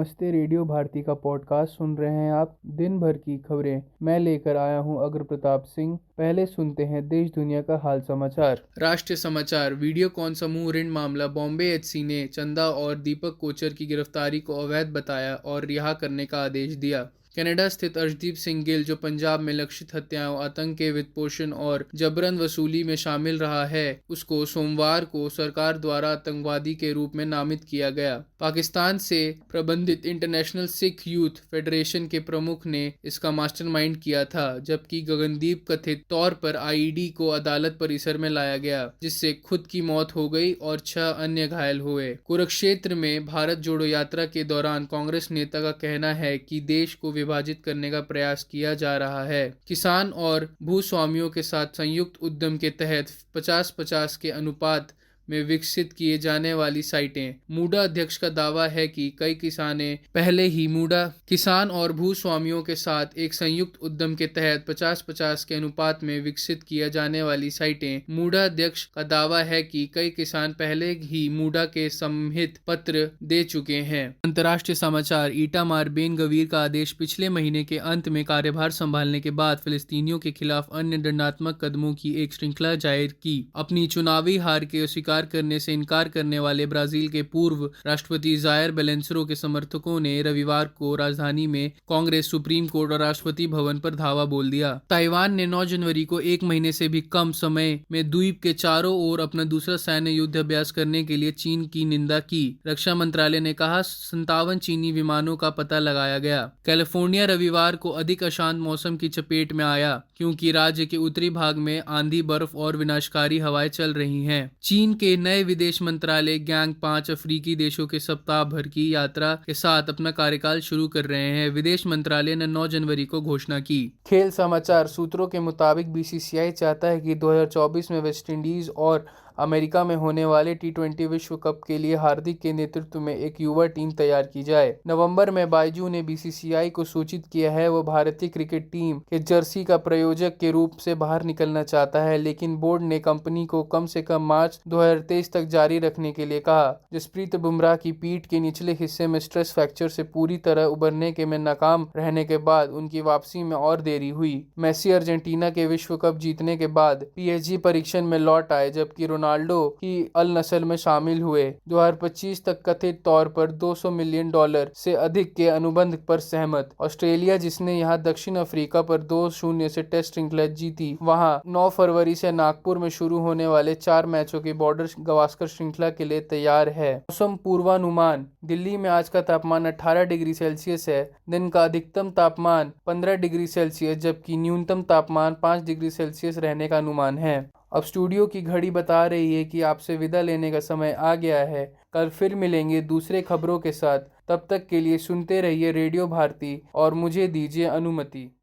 नमस्ते। रेडियो भारती का पॉडकास्ट सुन रहे हैं आप। दिन भर की खबरें मैं लेकर आया हूं अग्र प्रताप सिंह। पहले सुनते हैं देश दुनिया का हाल समाचार। राष्ट्रीय समाचार। वीडियोकॉन समूह ऋण मामला। बॉम्बे एचसी ने चंदा और दीपक कोचर की गिरफ्तारी को अवैध बताया और रिहा करने का आदेश दिया। कनाडा स्थित अर्शदीप सिंह गिल, जो पंजाब में लक्षित हत्याओं, आतंक के वित्तपोषण और जबरन वसूली में शामिल रहा है, उसको सोमवार को सरकार द्वारा आतंकवादी के रूप में नामित किया गया। पाकिस्तान से प्रबंधित इंटरनेशनल सिख यूथ फेडरेशन के प्रमुख ने इसका मास्टरमाइंड किया था, जबकि गगनदीप कथित तौर पर आईईडी को अदालत परिसर में लाया गया, जिससे खुद की मौत हो गई और 6 अन्य घायल हुए। कुरुक्षेत्र में भारत जोड़ो यात्रा के दौरान कांग्रेस नेता का कहना है कि देश को विभाजित करने का प्रयास किया जा रहा है। किसान और भूस्वामियों के साथ संयुक्त उद्यम के तहत 50-50 के अनुपात में विकसित किए जाने वाली साइटें। मूडा अध्यक्ष का दावा है कि कई किसान और भूस्वामियों के साथ एक संयुक्त उद्यम के तहत 50-50 के अनुपात में विकसित किया जाने वाली साइटें। मूडा अध्यक्ष का दावा है कि कई किसान पहले ही मूडा के सम्मिलित पत्र दे चुके हैं। अंतर्राष्ट्रीय समाचार। ईटामार बेन गवीर का आदेश। पिछले महीने के अंत में कार्यभार संभालने के बाद फिलिस्तीनियों के खिलाफ अन्य दंडात्मक कदमों की एक श्रृंखला जाहिर की। अपनी चुनावी हार के स्वीकार करने से इनकार करने वाले ब्राजील के पूर्व राष्ट्रपति जायर बोल्सोनारो के समर्थकों ने रविवार को राजधानी में कांग्रेस, सुप्रीम कोर्ट और राष्ट्रपति भवन पर धावा बोल दिया। ताइवान ने 9 जनवरी को एक महीने से भी कम समय में द्वीप के चारों ओर अपना दूसरा सैन्य युद्ध अभ्यास करने के लिए चीन की निंदा की। रक्षा मंत्रालय ने कहा 57 चीनी विमानों का पता लगाया गया। कैलिफोर्निया रविवार को अधिक अशांत मौसम की चपेट में आया, क्योंकि राज्य के उत्तरी भाग में आंधी, बर्फ और विनाशकारी हवाएं चल रही हैं। चीन के नए विदेश मंत्रालय गैंग 5 अफ्रीकी देशों के सप्ताह भर की यात्रा के साथ अपना कार्यकाल शुरू कर रहे हैं। विदेश मंत्रालय ने 9 जनवरी को घोषणा की। खेल समाचार। सूत्रों के मुताबिक बीसीसीआई चाहता है कि 2024 में वेस्टइंडीज और अमेरिका में होने वाले टी20 विश्व कप के लिए हार्दिक के नेतृत्व में एक युवा टीम तैयार की जाए। नवंबर में बाइजू ने बीसीसीआई को सूचित किया है वो भारतीय क्रिकेट टीम के जर्सी का प्रायोजक के रूप से बाहर निकलना चाहता है, लेकिन बोर्ड ने कंपनी को कम से कम मार्च 2023 तक जारी रखने के लिए कहा। जसप्रीत बुमराह की पीठ के निचले हिस्से में स्ट्रेस फ्रैक्चर से पूरी तरह उबरने के में नाकाम रहने के बाद उनकी वापसी में और देरी हुई। मेसी अर्जेंटीना के विश्व कप जीतने के बाद पीएसजी परीक्षण में लौट आए, जबकि रोनाल्डो ही अल नस्ल में शामिल हुए। 2025 तक कथित तौर पर $200 मिलियन से अधिक के अनुबंध पर सहमत। ऑस्ट्रेलिया, जिसने यहां दक्षिण अफ्रीका पर 2-0 से टेस्ट श्रृंखला जीती, वहां 9 फरवरी से नागपुर में शुरू होने वाले 4 मैचों की बॉर्डर गावस्कर श्रृंखला के लिए तैयार है। मौसम पूर्वानुमान। दिल्ली में आज का तापमान 18 डिग्री सेल्सियस है। दिन का अधिकतम तापमान 15 डिग्री सेल्सियस जबकि न्यूनतम तापमान 5 डिग्री सेल्सियस रहने का अनुमान है। अब स्टूडियो की घड़ी बता रही है कि आपसे विदा लेने का समय आ गया है। कल फिर मिलेंगे दूसरे खबरों के साथ। तब तक के लिए सुनते रहिए रेडियो भारती और मुझे दीजिए अनुमति।